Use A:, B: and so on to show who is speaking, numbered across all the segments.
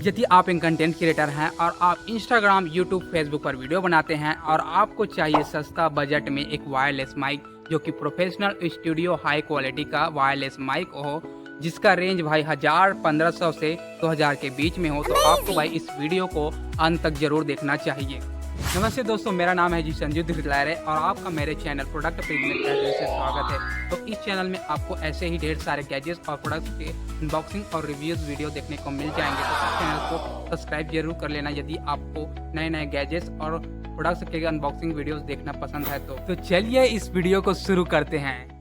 A: यदि आप एक कंटेंट क्रिएटर हैं और आप इंस्टाग्राम, यूट्यूब, फेसबुक पर वीडियो बनाते हैं और आपको चाहिए सस्ता बजट में एक वायरलेस माइक जो कि प्रोफेशनल स्टूडियो हाई क्वालिटी का वायरलेस माइक हो, जिसका रेंज भाई 1000-1500 से 2000 के बीच में हो, तो आपको भाई इस वीडियो को अंत तक जरूर देखना चाहिए। नमस्ते दोस्तों, मेरा नाम है जी संजू दिखलारे और आपका मेरे चैनल प्रोडक्ट पेज में तहे दिल से स्वागत है। तो इस चैनल में आपको ऐसे ही ढेर सारे गैजेट्स और प्रोडक्ट्स के अनबॉक्सिंग और रिव्यूज़ वीडियो देखने को मिल जाएंगे। तो इस चैनल को सब्सक्राइब जरूर कर लेना यदि आपको नए नए गैजेट्स और प्रोडक्ट्स के अनबॉक्सिंग वीडियोस देखना पसंद है। तो चलिए इस वीडियो को शुरू करते हैं।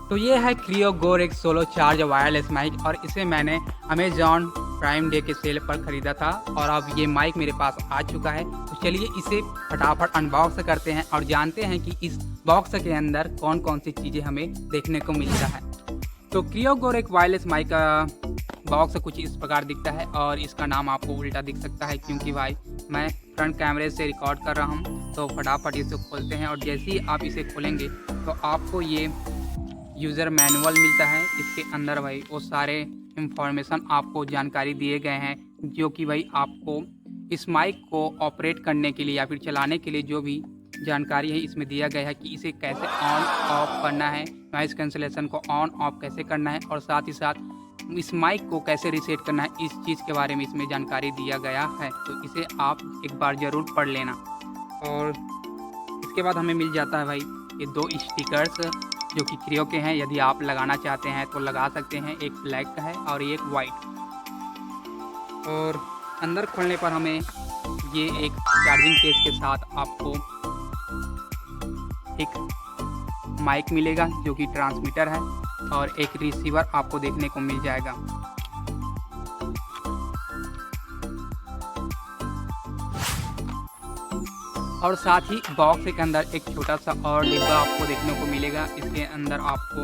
A: तो ये है Kreo go Rex solo charge wireless mic और इसे मैंने अमेजॉन प्राइम डे के सेल पर ख़रीदा था और अब ये माइक मेरे पास आ चुका है। तो चलिए इसे फटाफट अनबॉक्स करते हैं और जानते हैं कि इस बॉक्स के अंदर कौन कौन सी चीज़ें हमें देखने को मिलता है। तो Creo go racks wireless mic का बॉक्स कुछ इस प्रकार दिखता है और इसका नाम आपको उल्टा दिख सकता है क्योंकि भाई मैं फ्रंट कैमरे से रिकॉर्ड कर रहा हूँ। तो फटाफट इसे खोलते हैं और जैसे ही आप इसे खोलेंगे तो आपको ये यूज़र मैनुअल मिलता है। इसके अंदर भाई वो सारे इंफॉर्मेशन आपको जानकारी दिए गए हैं जो कि भाई आपको इस माइक को ऑपरेट करने के लिए या फिर चलाने के लिए जो भी जानकारी है इसमें दिया गया है कि इसे कैसे ऑन ऑफ करना है, नॉइस कैंसलेशन को ऑन ऑफ कैसे करना है और साथ ही साथ इस माइक को कैसे रीसेट करना है, इस चीज़ के बारे में इसमें जानकारी दिया गया है। तो इसे आप एक बार ज़रूर पढ़ लेना। और इसके बाद हमें मिल जाता है भाई ये दो स्टिकर्स जो कि क्रियो के हैं। यदि आप लगाना चाहते हैं तो लगा सकते हैं। एक ब्लैक का है और एक वाइट। और अंदर खोलने पर हमें ये एक चार्जिंग केस के साथ आपको एक माइक मिलेगा जो कि ट्रांसमीटर है और एक रिसीवर आपको देखने को मिल जाएगा। और साथ ही बॉक्स के अंदर एक छोटा सा और डिब्बा आपको देखने को मिलेगा। इसके अंदर आपको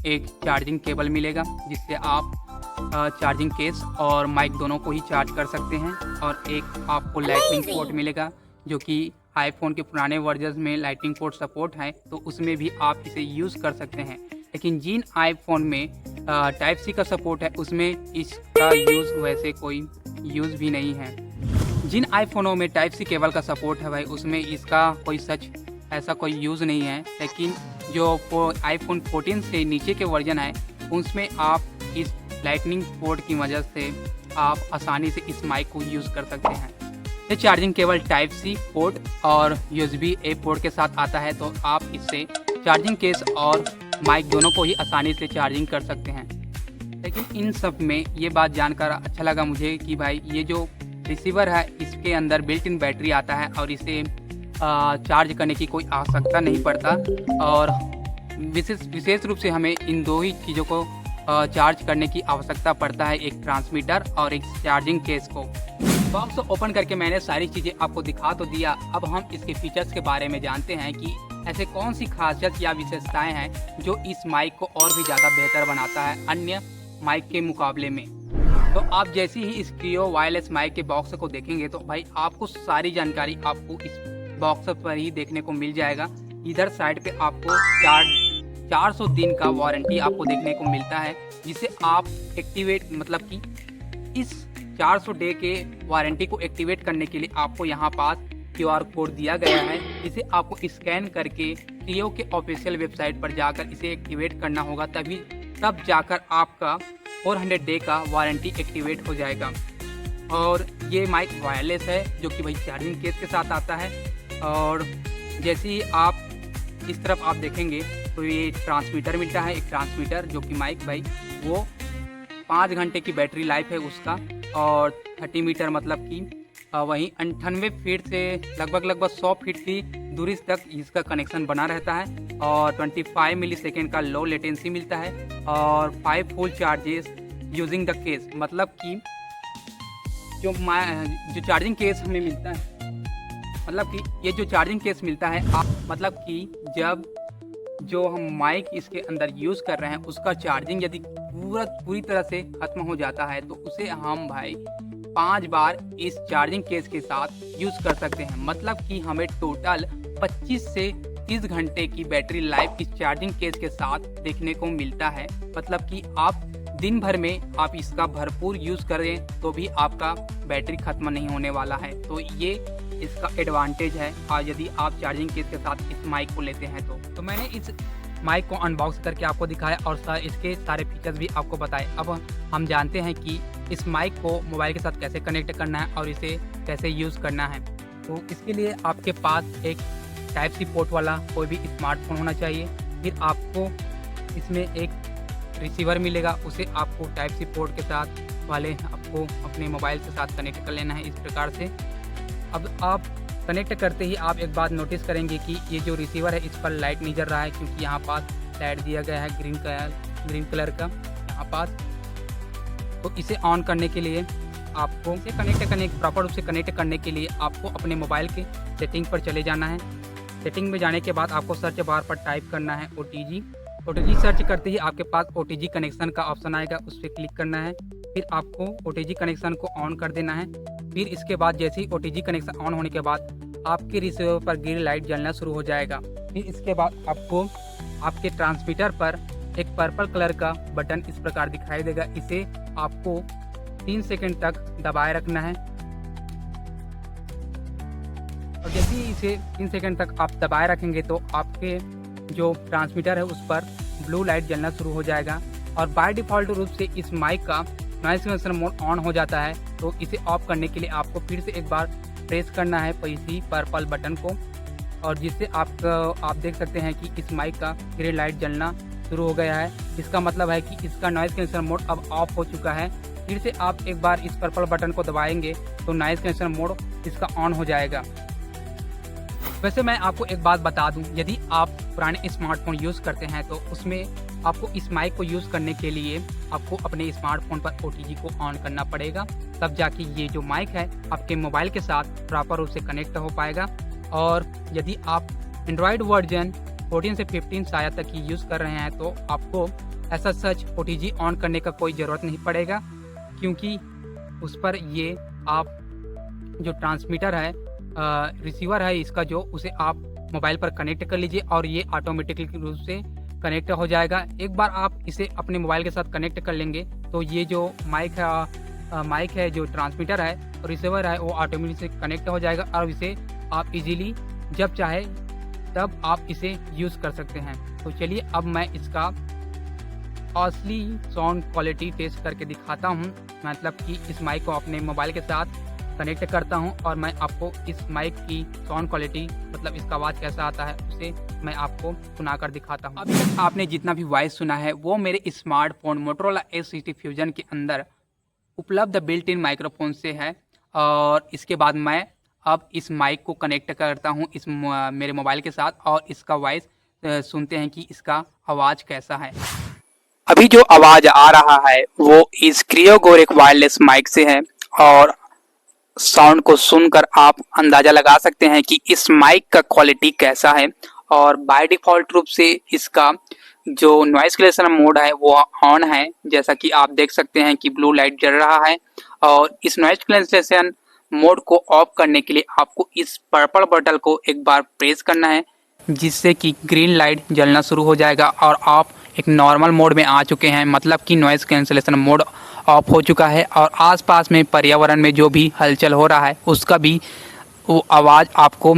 A: एक चार्जिंग केबल मिलेगा जिससे आप चार्जिंग केस और माइक दोनों को ही चार्ज कर सकते हैं। और एक आपको लाइटनिंग पोर्ट मिलेगा जो कि आईफोन के पुराने वर्जन में लाइटनिंग पोर्ट सपोर्ट है तो उसमें भी आप इसे यूज़ कर सकते हैं। लेकिन जिन आईफोन में टाइप सी का सपोर्ट है उसमें इसका यूज़ वैसे कोई यूज़ भी नहीं है। जिन आईफोनों में टाइप सी केबल का सपोर्ट है भाई उसमें इसका कोई ऐसा कोई यूज़ नहीं है। लेकिन जो आईफोन 14 से नीचे के वर्जन है उसमें आप इस लाइटनिंग पोर्ट की वजह से आप आसानी से इस माइक को यूज़ कर सकते हैं। ये charging cable type C port और USB A पोर्ट के साथ आता है तो आप इससे चार्जिंग केस और माइक दोनों को ही आसानी से चार्जिंग कर सकते हैं। लेकिन इन सब में ये बात जानकर अच्छा लगा मुझे कि भाई ये जो रिसीवर है इसके अंदर बिल्ट इन बैटरी आता है और इसे चार्ज करने की कोई आवश्यकता नहीं पड़ता। और विशेष रूप से हमें इन दो ही चीज़ों को चार्ज करने की आवश्यकता पड़ता है, एक ट्रांसमीटर और एक चार्जिंग केस को। बॉक्स ओपन करके मैंने सारी चीज़ें आपको दिखा तो दिया। अब हम इसके फीचर्स के बारे में जानते हैं कि ऐसे कौन सी खासियत या विशेषताएं हैं जो इस माइक को और भी ज़्यादा बेहतर बनाता है अन्य माइक के मुकाबले में। तो आप जैसे ही इस क्रियो वायरलेस माइक के बॉक्स को देखेंगे तो भाई आपको सारी जानकारी आपको इस बॉक्स पर ही देखने को मिल जाएगा। इधर साइड पे आपको 400 दिन का वारंटी आपको देखने को मिलता है जिसे आप एक्टिवेट मतलब कि इस 400 डे के वारंटी को एक्टिवेट करने के लिए आपको यहाँ पास QR कोड दिया गया है जिसे आपको स्कैन करके क्रियो के ऑफिशियल वेबसाइट पर जाकर इसे एक्टिवेट करना होगा। तब जाकर आपका 400 डे का वारंटी एक्टिवेट हो जाएगा। और ये माइक वायरलेस है जो कि भाई चार्जिंग केस के साथ आता है। और जैसे ही आप इस तरफ आप देखेंगे तो ये ट्रांसमीटर मिलता है, एक ट्रांसमीटर जो कि माइक भाई वो 5 घंटे की बैटरी लाइफ है उसका। और 30 मीटर मतलब कि वहीं 98 फीट से लगभग 100 फीट की दूरी तक इसका कनेक्शन बना रहता है। और 25 मिलीसेकेंड का लो लेटेंसी मिलता है और 5 full charges using the case. मतलब कि जो चार्जिंग केस हमें मिलता है, मतलब कि ये जो चार्जिंग केस मिलता है मतलब कि जब जो हम माइक इसके अंदर यूज़ कर रहे हैं उसका चार्जिंग यदि पूरी तरह से ख़त्म हो जाता है तो उसे हम भाई 5 बार इस चार्जिंग केस के साथ यूज़ कर सकते हैं। मतलब कि हमें टोटल 25 से 30 घंटे की बैटरी लाइफ इस चार्जिंग केस के साथ देखने को मिलता है। मतलब कि आप दिन भर में आप इसका भरपूर यूज़ करें तो भी आपका बैटरी ख़त्म नहीं होने वाला है। तो ये इसका एडवांटेज है। और यदि आप चार्जिंग केस के साथ इस माइक को लेते हैं तो मैंने इस माइक को अनबॉक्स करके आपको दिखाया और इसके सारे फीचर्स भी आपको बताए। अब हम जानते हैं कि इस माइक को मोबाइल के साथ कैसे कनेक्ट करना है और इसे कैसे यूज़ करना है। तो इसके लिए आपके पास एक टाइप सी पोर्ट वाला कोई भी स्मार्टफोन होना चाहिए। फिर आपको इसमें एक रिसीवर मिलेगा, उसे आपको टाइप सी पोर्ट के साथ वाले आपको अपने मोबाइल के साथ कनेक्ट कर लेना है इस प्रकार से। अब आप कनेक्ट करते ही आप एक बात नोटिस करेंगे कि ये जो रिसीवर है इस पर लाइट नहीं जल रहा है, क्योंकि यहाँ पास लाइट दिया गया है ग्रीन कलर का यहाँ पास। तो इसे ऑन करने के लिए आपको इसे प्रॉपर रूप से कनेक्ट करने के लिए आपको अपने मोबाइल के सेटिंग पर चले जाना है। सेटिंग में जाने के बाद आपको सर्च बार पर टाइप करना है OTG सर्च करते ही आपके पास OTG कनेक्शन का ऑप्शन आएगा, उस पर क्लिक करना है। फिर आपको OTG कनेक्शन को ऑन कर देना है। फिर इसके बाद जैसे ही OTG कनेक्शन ऑन होने के बाद आपके रिसीवर पर ग्रीन लाइट जलना शुरू हो जाएगा। फिर इसके बाद आपको आपके ट्रांसमीटर पर एक पर्पल कलर का बटन इस प्रकार दिखाई देगा। इसे आपको 3 सेकंड तक दबाए रखना है और जैसे ही इसे 3 सेकंड तक आप दबाए रखेंगे तो आपके जो ट्रांसमीटर है उस पर ब्लू लाइट जलना शुरू हो जाएगा। और बाय डिफ़ॉल्ट रूप से इस माइक का नॉइस कैंसलेशन मोड ऑन हो जाता है। तो इसे ऑफ करने के लिए आपको फिर से एक बार प्रेस करना है इसी पर्पल बटन को, और जिससे आप देख सकते हैं कि इस माइक का ग्रीन लाइट जलना शुरू हो गया है। इसका मतलब है कि इसका नॉइस कैंसलेशन मोड अब ऑफ हो चुका है। फिर से आप एक बार इस पर्पल बटन को दबाएंगे तो नॉइस कैंसलेशन मोड इसका ऑन हो जाएगा। वैसे मैं आपको एक बात बता दूं, यदि आप पुराने स्मार्टफोन यूज़ करते हैं तो उसमें आपको इस माइक को यूज़ करने के लिए आपको अपने स्मार्टफोन पर OTG को ऑन करना पड़ेगा, तब जाके ये जो माइक है आपके मोबाइल के साथ प्रॉपर रूप से कनेक्ट हो पाएगा। और यदि आप एंड्रॉयड वर्जन 14 से 15 शायद तक ही यूज़ कर रहे हैं तो आपको ऐसा सच OTG ऑन करने का कोई ज़रूरत नहीं पड़ेगा, क्योंकि उस पर ये आप जो ट्रांसमीटर है रिसीवर है इसका जो उसे आप मोबाइल पर कनेक्ट कर लीजिए और ये ऑटोमेटिकली रूप से कनेक्ट हो जाएगा। एक बार आप इसे अपने मोबाइल के साथ कनेक्ट कर लेंगे तो ये जो माइक है जो ट्रांसमीटर है और रिसीवर है वो ऑटोमेटिक से कनेक्ट हो जाएगा और इसे आप इजीली जब चाहे तब आप इसे यूज़ कर सकते हैं। तो चलिए अब मैं इसका असली साउंड क्वालिटी टेस्ट करके दिखाता हूँ। मतलब कि इस माइक को अपने मोबाइल के साथ कनेक्ट करता हूं और मैं आपको इस माइक की साउंड क्वालिटी मतलब इसका आवाज़ कैसा आता है उसे मैं आपको सुनाकर दिखाता हूं। अभी तक आपने जितना भी वॉइस सुना है वो मेरे स्मार्टफोन मोटोरोला A60 फ्यूजन के अंदर उपलब्ध बिल्ट इन माइक्रोफोन से है। और इसके बाद मैं अब इस माइक को कनेक्ट करता हूं इस मेरे मोबाइल के साथ और इसका वॉइस सुनते हैं कि इसका आवाज़ कैसा है। अभी जो आवाज़ आ रहा है वो इस क्रियोगोरिक वायरलेस माइक से है और साउंड को सुनकर आप अंदाज़ा लगा सकते हैं कि इस माइक का क्वालिटी कैसा है। और बाय डिफ़ॉल्ट रूप से इसका जो नॉइस कैंसलेशन मोड है वो ऑन है, जैसा कि आप देख सकते हैं कि ब्लू लाइट जल रहा है। और इस नॉइस कैंसलेशन मोड को ऑफ करने के लिए आपको इस पर्पल बटन को एक बार प्रेस करना है, जिससे कि ग्रीन लाइट जलना शुरू हो जाएगा और आप एक नॉर्मल मोड में आ चुके हैं। मतलब कि नॉइस कैंसलेशन मोड ऑफ हो चुका है और आसपास में पर्यावरण में जो भी हलचल हो रहा है उसका भी वो आवाज़ आपको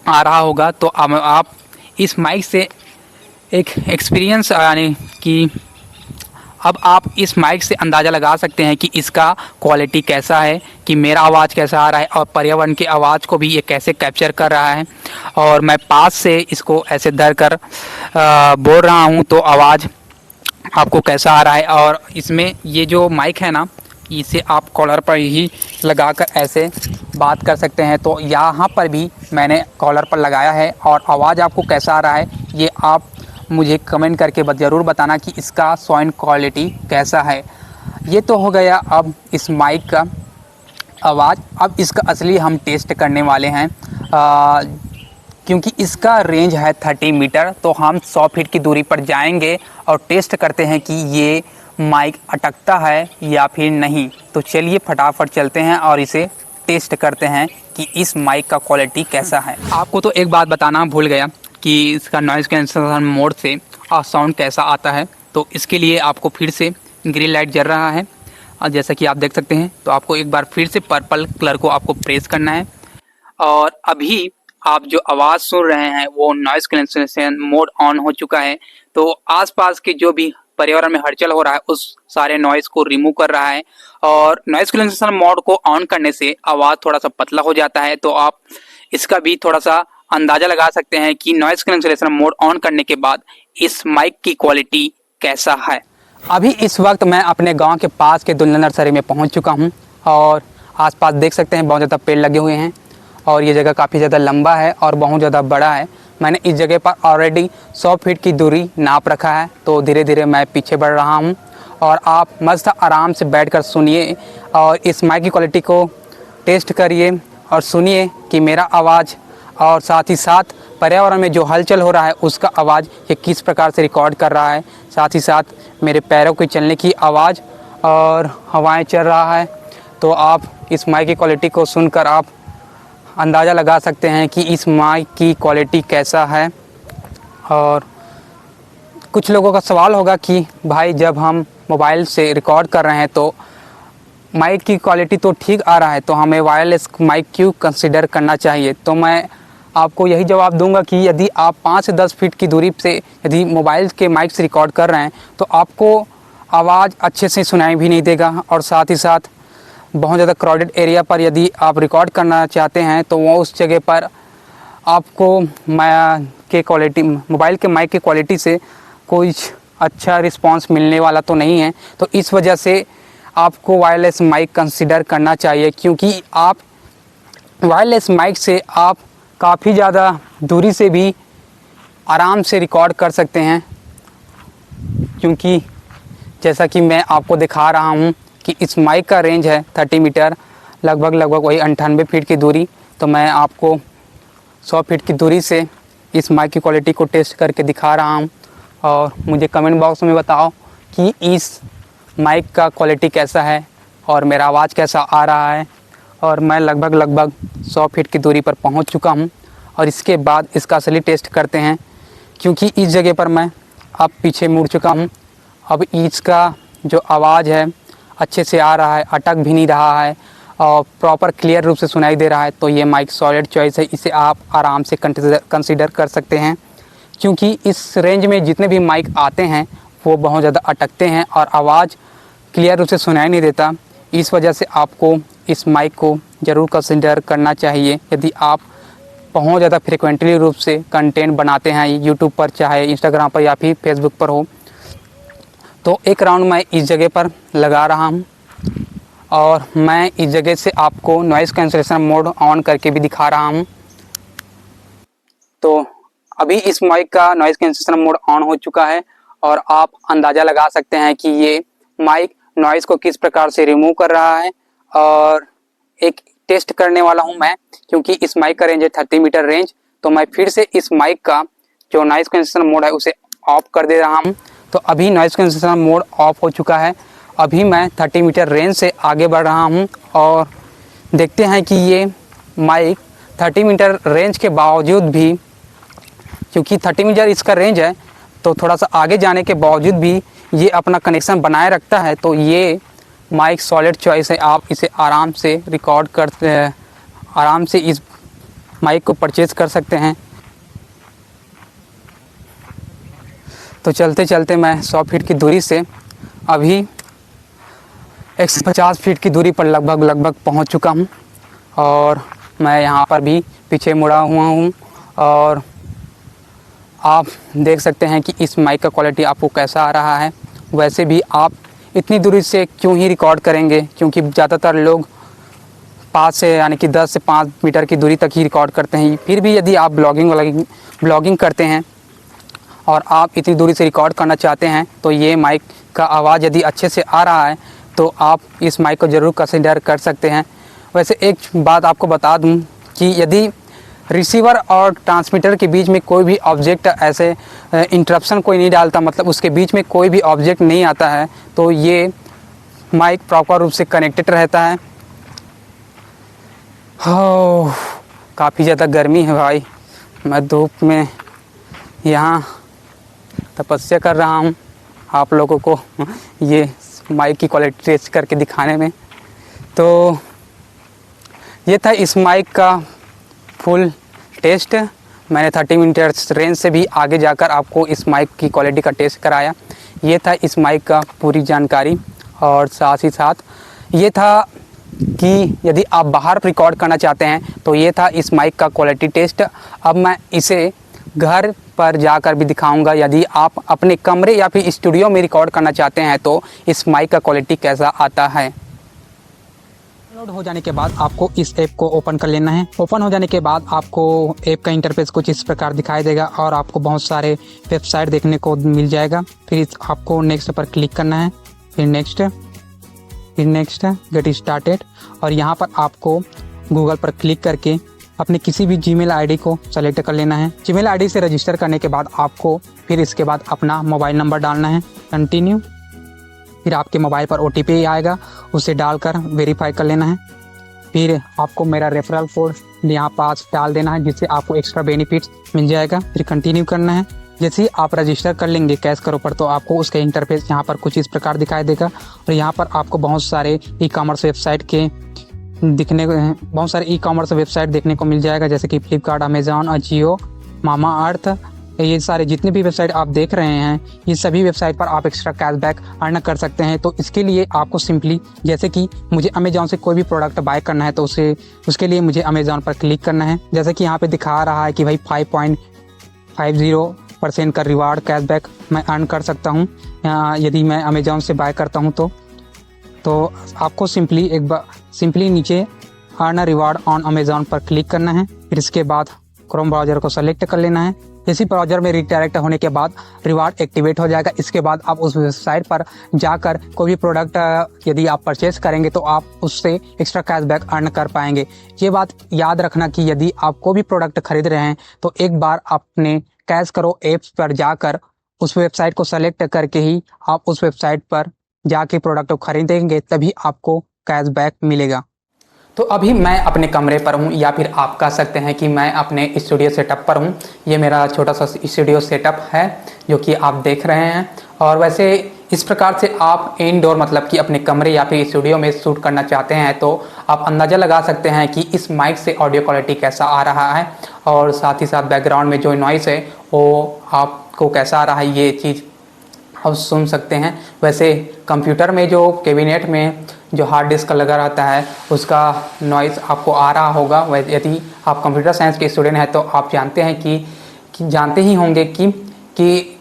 A: आ रहा होगा। तो अब आप इस माइक से एक एक्सपीरियंस यानी कि अब आप इस माइक से अंदाज़ा लगा सकते हैं कि इसका क्वालिटी कैसा है, कि मेरा आवाज़ कैसा आ रहा है और पर्यावरण की आवाज़ को भी ये कैसे कैप्चर कर रहा है। और मैं पास से इसको ऐसे धर कर बोल रहा हूँ तो आवाज़ आपको कैसा आ रहा है। और इसमें ये जो माइक है ना, इसे आप कॉलर पर ही लगाकर ऐसे बात कर सकते हैं। तो यहाँ पर भी मैंने कॉलर पर लगाया है और आवाज़ आपको कैसा आ रहा है ये आप मुझे कमेंट करके ज़रूर बताना कि इसका साउंड क्वालिटी कैसा है। ये तो हो गया अब इस माइक का आवाज़। अब इसका असली हम टेस्ट करने वाले हैं क्योंकि इसका रेंज है 30 मीटर। तो हम 100 फीट की दूरी पर जाएंगे और टेस्ट करते हैं कि ये माइक अटकता है या फिर नहीं। तो चलिए फटाफट चलते हैं और इसे टेस्ट करते हैं कि इस माइक का क्वालिटी कैसा है। आपको तो एक बात बताना भूल गया कि इसका नॉइज़ कैंसलेशन मोड से साउंड कैसा आता है। तो इसके लिए आपको फिर से ग्रीन लाइट जल रहा है और जैसा कि आप देख सकते हैं, तो आपको एक बार फिर से पर्पल कलर को आपको प्रेस करना है और अभी आप जो आवाज़ सुन रहे हैं वो नॉइज़ कैंसलेशन मोड ऑन हो चुका है। तो आसपास के जो भी पर्यावरण में हलचल हो रहा है उस सारे नॉइज़ को रिमूव कर रहा है और नॉइज़ कैंसलेशन मोड को ऑन करने से आवाज़ थोड़ा सा पतला हो जाता है। तो आप इसका भी थोड़ा सा अंदाज़ा लगा सकते हैं कि नॉइज़ कैंसलेशन मोड ऑन करने के बाद इस माइक की क्वालिटी कैसा है। अभी इस वक्त मैं अपने गांव के पास के दुल्हन नर्सरी में पहुंच चुका हूं और आसपास देख सकते हैं बहुत ज़्यादा पेड़ लगे हुए हैं और ये जगह काफ़ी ज़्यादा लंबा है और बहुत ज़्यादा बड़ा है। मैंने इस जगह पर ऑलरेडी 100 फीट की दूरी नाप रखा है। तो धीरे धीरे मैं पीछे बढ़ रहा हूं और आप मस्त आराम से बैठकर सुनिए और इस माइक की क्वालिटी को टेस्ट करिए और सुनिए कि मेरा आवाज़ और साथ ही साथ पर्यावरण में जो हलचल हो रहा है उसका आवाज़ ये किस प्रकार से रिकॉर्ड कर रहा है। साथ ही साथ मेरे पैरों के चलने की आवाज़ और हवाएं चल रहा है। तो आप इस माइक की क्वालिटी को सुनकर आप अंदाज़ा लगा सकते हैं कि इस माइक की क्वालिटी कैसा है। और कुछ लोगों का सवाल होगा कि भाई जब हम मोबाइल से रिकॉर्ड कर रहे हैं तो माइक की क्वालिटी तो ठीक आ रहा है, तो हमें वायरलेस माइक क्यों कंसिडर करना चाहिए। तो मैं आपको यही जवाब दूंगा कि यदि आप 5 से 10 फीट की दूरी से यदि मोबाइल के माइक से रिकॉर्ड कर रहे हैं तो आपको आवाज़ अच्छे से सुनाई भी नहीं देगा और साथ ही साथ बहुत ज़्यादा क्राउडेड एरिया पर यदि आप रिकॉर्ड करना चाहते हैं तो वो उस जगह पर आपको मोबाइल के माइक की क्वालिटी से कुछ अच्छा रिस्पांस मिलने वाला तो नहीं है। तो इस वजह से आपको वायरलेस माइक कंसिडर करना चाहिए, क्योंकि आप वायरलेस माइक से आप काफ़ी ज़्यादा दूरी से भी आराम से रिकॉर्ड कर सकते हैं। क्योंकि जैसा कि मैं आपको दिखा रहा हूं कि इस माइक का रेंज है 30 मीटर, लगभग वही 98 फीट की दूरी। तो मैं आपको 100 फीट की दूरी से इस माइक की क्वालिटी को टेस्ट करके दिखा रहा हूं और मुझे कमेंट बॉक्स में बताओ कि इस माइक का क्वालिटी कैसा है और मेरा आवाज़ कैसा आ रहा है। और मैं लगभग 100 फीट की दूरी पर पहुंच चुका हूं और इसके बाद इसका असली टेस्ट करते हैं, क्योंकि इस जगह पर मैं अब पीछे मुड़ चुका हूं। अब इसका जो आवाज़ है अच्छे से आ रहा है, अटक भी नहीं रहा है और प्रॉपर क्लियर रूप से सुनाई दे रहा है। तो ये माइक सॉलिड चॉइस है, इसे आप आराम से कंसीडर कर सकते हैं। क्योंकि इस रेंज में जितने भी माइक आते हैं वो बहुत ज़्यादा अटकते हैं और आवाज़ क्लियर रूप से सुनाई नहीं देता। इस वजह से आपको इस माइक को ज़रूर कंसीडर करना चाहिए यदि आप बहुत ज़्यादा फ्रिक्वेंटली रूप से कंटेंट बनाते हैं यूट्यूब पर, चाहे इंस्टाग्राम पर या फिर फेसबुक पर हो। तो एक राउंड मैं इस जगह पर लगा रहा हूँ और मैं इस जगह से आपको नॉइज़ कैंसलेशन मोड ऑन करके भी दिखा रहा हूँ। तो अभी इस माइक का नॉइज़ कैंसलेशन मोड ऑन हो चुका है और आप अंदाज़ा लगा सकते हैं कि ये माइक नॉइज़ को किस प्रकार से रिमूव कर रहा है। और एक टेस्ट करने वाला हूं मैं, क्योंकि इस माइक का रेंज है 30 मीटर रेंज। तो मैं फिर से इस माइक का जो नॉइज़ कैंसलेशन मोड है उसे ऑफ कर दे रहा हूं। तो अभी नॉइज़ कैंसलेशन मोड ऑफ हो चुका है। अभी मैं 30 मीटर रेंज से आगे बढ़ रहा हूं और देखते हैं कि ये माइक 30 मीटर रेंज के बावजूद भी, क्योंकि 30 मीटर इसका रेंज है तो थोड़ा सा आगे जाने के बावजूद भी ये अपना कनेक्शन बनाए रखता है। तो ये माइक सॉलिड चॉइस है, आप इसे आराम से रिकॉर्ड करते हैं, आराम से इस माइक को परचेज़ कर सकते हैं। तो चलते चलते मैं 100 फीट की दूरी से अभी 150 फीट की दूरी पर लगभग पहुंच चुका हूं और मैं यहां पर भी पीछे मुड़ा हुआ हूं और आप देख सकते हैं कि इस माइक का क्वालिटी आपको कैसा आ रहा है। वैसे भी आप इतनी दूरी से क्यों ही रिकॉर्ड करेंगे, क्योंकि ज़्यादातर लोग 5 से यानी कि 10 से 5 मीटर की दूरी तक ही रिकॉर्ड करते हैं। फिर भी यदि आप ब्लॉगिंग करते हैं और आप इतनी दूरी से रिकॉर्ड करना चाहते हैं तो ये माइक का आवाज़ यदि अच्छे से आ रहा है तो आप इस माइक को ज़रूर कंसीडर कर सकते हैं। वैसे एक बात आपको बता दूं कि यदि रिसीवर और ट्रांसमीटर के बीच में कोई भी ऑब्जेक्ट ऐसे इंटरप्शन कोई नहीं डालता, मतलब उसके बीच में कोई भी ऑब्जेक्ट नहीं आता है, तो ये माइक प्रॉपर रूप से कनेक्टेड रहता है। हो काफ़ी ज़्यादा गर्मी है भाई, मैं धूप में यहाँ तपस्या कर रहा हूँ आप लोगों को ये माइक की क्वालिटी टेस्ट करके दिखाने में। तो ये था इस माइक का फुल टेस्ट। मैंने 30 मिनट रेंज से भी आगे जाकर आपको इस माइक की क्वालिटी का टेस्ट कराया। ये था इस माइक का पूरी जानकारी, और साथ ही साथ ये था कि यदि आप बाहर रिकॉर्ड करना चाहते हैं तो ये था इस माइक का क्वालिटी टेस्ट। अब मैं इसे घर पर जाकर भी दिखाऊंगा। यदि आप अपने कमरे या फिर स्टूडियो में रिकॉर्ड करना चाहते हैं तो इस माइक का क्वालिटी कैसा आता है। डाउनलोड हो जाने के बाद आपको इस ऐप को ओपन कर लेना है। ओपन हो जाने के बाद आपको ऐप का इंटरफेस कुछ इस प्रकार दिखाई देगा और आपको बहुत सारे वेबसाइट देखने को मिल जाएगा। फिर आपको नेक्स्ट पर क्लिक करना है, फिर नेक्स्ट गेट स्टार्टेड, और यहाँ पर आपको गूगल पर क्लिक करके अपने किसी भी जीमेल आईडी को सेलेक्ट कर लेना है। जीमेल आईडी से रजिस्टर करने के बाद आपको फिर इसके बाद अपना मोबाइल नंबर डालना है, कंटिन्यू। फिर आपके मोबाइल पर OTP आएगा, उसे डालकर वेरीफाई कर लेना है। फिर आपको मेरा रेफरल कोड यहाँ पास डाल देना है, जिससे आपको एक्स्ट्रा बेनिफिट्स मिल जाएगा। फिर कंटिन्यू करना है। जैसे ही आप रजिस्टर कर लेंगे कैश करो पर, तो आपको उसका इंटरफेस यहाँ पर कुछ इस प्रकार दिखाई देगा, और यहाँ पर आपको बहुत सारे ई-कॉमर्स वेबसाइट देखने को मिल जाएगा, जैसे कि फ्लिपकार्ट, अमेज़ॉन, अजियो, मामा अर्थ। ये सारे जितने भी वेबसाइट आप देख रहे हैं, ये सभी वेबसाइट पर आप एक्स्ट्रा कैशबैक अर्न कर सकते हैं। तो इसके लिए आपको सिंपली, जैसे कि मुझे अमेज़ॉन से कोई भी प्रोडक्ट बाय करना है तो उसके लिए मुझे अमेज़ॉन पर क्लिक करना है। जैसे कि यहाँ पे दिखा रहा है कि भाई 5.50% का रिवार्ड कैशबैक मैं अर्न कर सकता हूँ यदि मैं अमेज़ॉन से बाय करता हूँ तो आपको सिंपली नीचे अर्न रिवार्ड ऑन अमेज़ॉन पर क्लिक करना है। फिर इसके बाद क्रोम ब्राउज़र को सेलेक्ट कर लेना है। इसी ब्राउज़र में रिडायरेक्ट होने के बाद रिवार्ड एक्टिवेट हो जाएगा। इसके बाद आप उस वेबसाइट पर जाकर कोई भी प्रोडक्ट यदि आप परचेस करेंगे तो आप उससे एक्स्ट्रा कैशबैक अर्न कर पाएंगे। ये बात याद रखना कि यदि आप कोई भी प्रोडक्ट खरीद रहे हैं तो एक बार आपने कैश करो ऐप्स पर जाकर उस वेबसाइट को सेलेक्ट करके ही आप उस वेबसाइट पर जाके प्रोडक्ट को खरीदेंगे, तभी आपको कैशबैक मिलेगा। तो अभी मैं अपने कमरे पर हूँ, या फिर आप कह सकते हैं कि मैं अपने स्टूडियो सेटअप पर हूँ। ये मेरा छोटा सा स्टूडियो सेटअप है जो कि आप देख रहे हैं। और वैसे इस प्रकार से आप इनडोर, मतलब कि अपने कमरे या फिर स्टूडियो में शूट करना चाहते हैं तो आप अंदाज़ा लगा सकते हैं कि इस माइक से ऑडियो क्वालिटी कैसा आ रहा है, और साथ ही साथ बैकग्राउंड में जो नॉइस है वो आपको कैसा आ रहा है, ये चीज़ आप सुन सकते हैं। वैसे कंप्यूटर में जो कैबिनेट में जो हार्ड डिस्क लगा रहता है उसका नॉइज़ आपको आ रहा होगा। यदि आप कंप्यूटर साइंस के स्टूडेंट हैं तो आप जानते हैं कि जानते ही होंगे कि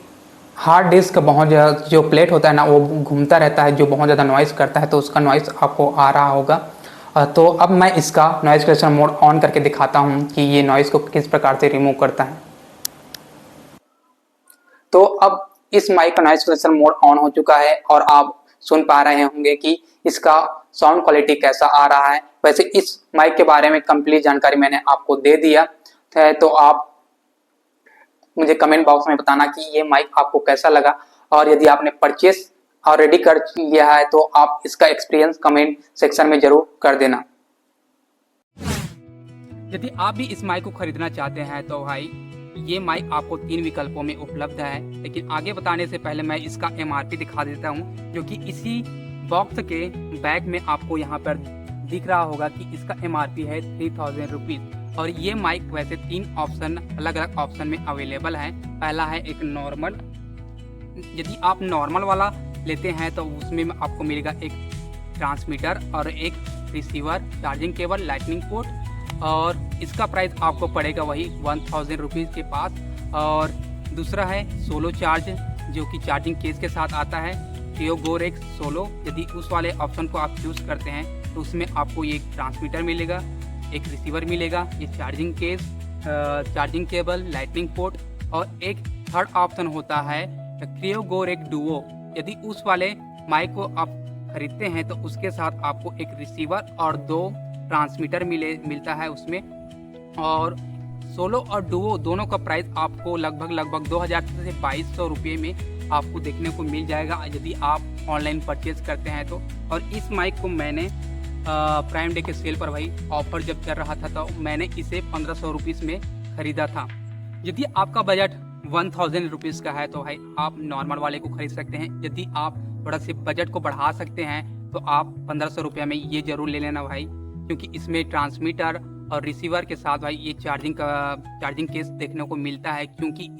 A: हार्ड डिस्क बहुत जो प्लेट होता है ना, वो घूमता रहता है, जो बहुत ज़्यादा नॉइज़ करता है, तो उसका नॉइज़ आपको आ रहा होगा। तो अब मैं इसका नॉइज़ कैंसलेशन मोड ऑन करके दिखाता हूँ कि ये नॉइज़ को किस प्रकार से रिमूव करता है। तो अब इस माइक का नॉइज़ कैंसलेशन मोड ऑन हो चुका है और आप सुन पा रहे होंगे कि इसका साउंड क्वालिटी कैसा आ रहा है। वैसे इस माइक के बारे में कंप्लीट जानकारी मैंने आपको दे दिया है, तो आप मुझे कमेंट बॉक्स में बताना कि ये माइक आपको कैसा लगा, और यदि आपने परचेस ऑलरेडी कर लिया है तो आप इसका एक्सपीरियंस कमेंट सेक्शन में जरूर कर देना। यदि आप भी इस माइक को खरीदना चाहते हैं तो भाई ये माइक आपको 3 विकल्पों में उपलब्ध है, लेकिन आगे बताने से पहले मैं इसका MRP दिखा देता हूँ, जो कि इसी बॉक्स के बैक में आपको यहाँ पर दिख रहा होगा कि इसका MRP है 3000 रुपीज़। और ये माइक वैसे 3 ऑप्शन, अलग अलग ऑप्शन में अवेलेबल है। पहला है एक नॉर्मल। यदि आप नॉर्मल वाला लेते हैं तो उसमें आपको मिलेगा एक ट्रांसमीटर और एक receiver, charging cable, lightning port, और इसका प्राइस आपको पड़ेगा वही 1000 रुपीज़ के पास। और दूसरा है सोलो चार्ज, जो कि चार्जिंग केस के साथ आता है, क्रियो गोरेक्स सोलो। यदि उस वाले ऑप्शन को आप चूज़ करते हैं तो उसमें आपको ये ट्रांसमीटर मिलेगा, एक रिसीवर मिलेगा, ये charging case, charging cable, lightning port, और एक थर्ड ऑप्शन होता है क्रियो गोरेक डुओ। यदि उस वाले माइक को आप खरीदते हैं तो उसके साथ आपको एक रिसीवर और 2 ट्रांसमीटर मिलता है उसमें, और सोलो और डुओ दोनों का प्राइस आपको लगभग 2000 से 2200 रुपये में आपको देखने को मिल जाएगा यदि आप ऑनलाइन परचेज करते हैं तो। और इस माइक को मैंने प्राइम डे के सेल पर भाई ऑफर जब चल रहा था तो मैंने इसे 1500 रुपीज़ में ख़रीदा था। यदि आपका बजट 1000 रुपीज़ का है तो भाई आप नॉर्मल वाले को खरीद सकते हैं। यदि आप थोड़ा से बजट को बढ़ा सकते हैं तो आप 1500 रुपये में ये ज़रूर ले लेना भाई, क्योंकि इसमें ट्रांसमीटर और रिसीवर के साथ भाई ये चार्जिंग केस देखने को मिलता है। क्योंकि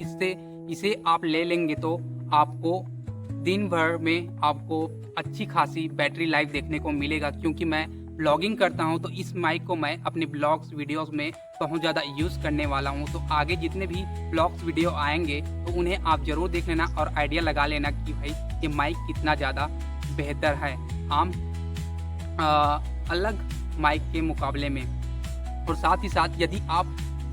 A: इसे आप ले लेंगे तो आपको दिन भर में आपको अच्छी खासी बैटरी लाइफ देखने को मिलेगा। क्योंकि मैं ब्लॉगिंग करता हूं तो इस माइक को मैं अपने ब्लॉग्स वीडियोस में बहुत ज़्यादा यूज़ करने वाला हूं। तो आगे जितने भी ब्लॉग्स वीडियो आएंगे तो उन्हें आप ज़रूर देख लेना और आइडिया लगा लेना कि भाई ये माइक कितना ज़्यादा बेहतर है आम अलग माइक के मुकाबले में। और साथ ही साथ यदि आप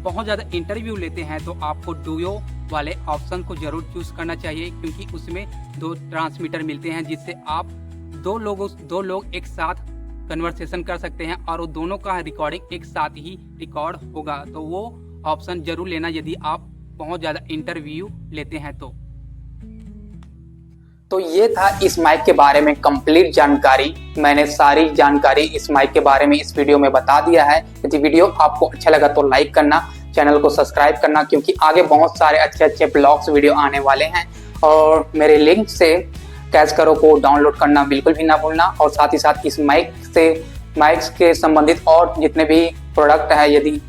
A: बहुत ज़्यादा इंटरव्यू लेते हैं तो आपको डुओ वाले ऑप्शन को ज़रूर चूज़ करना चाहिए, क्योंकि उसमें 2 ट्रांसमीटर मिलते हैं जिससे आप दो लोग एक साथ कन्वर्सेशन कर सकते हैं और वो दोनों का रिकॉर्डिंग एक साथ ही रिकॉर्ड होगा। तो वो ऑप्शन ज़रूर लेना यदि आप बहुत ज़्यादा इंटरव्यू लेते हैं तो ये था इस माइक के बारे में कंप्लीट जानकारी। मैंने सारी जानकारी इस माइक के बारे में इस वीडियो में बता दिया है। यदि वीडियो आपको अच्छा लगा तो लाइक करना, चैनल को सब्सक्राइब करना, क्योंकि आगे बहुत सारे अच्छे ब्लॉग्स वीडियो आने वाले हैं। और मेरे लिंक से कैच करो को डाउनलोड करना बिल्कुल भी ना भूलना। और साथ ही साथ इस माइक्स के संबंधित और जितने भी प्रोडक्ट है यदि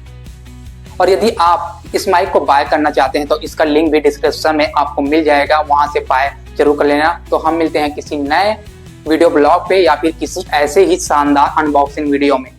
A: आप इस माइक को बाय करना चाहते हैं तो इसका लिंक भी डिस्क्रिप्शन में आपको मिल जाएगा, वहां से बाय जरूर कर लेना। तो हम मिलते हैं किसी नए वीडियो ब्लॉग पे या फिर किसी ऐसे ही शानदार अनबॉक्सिंग वीडियो में।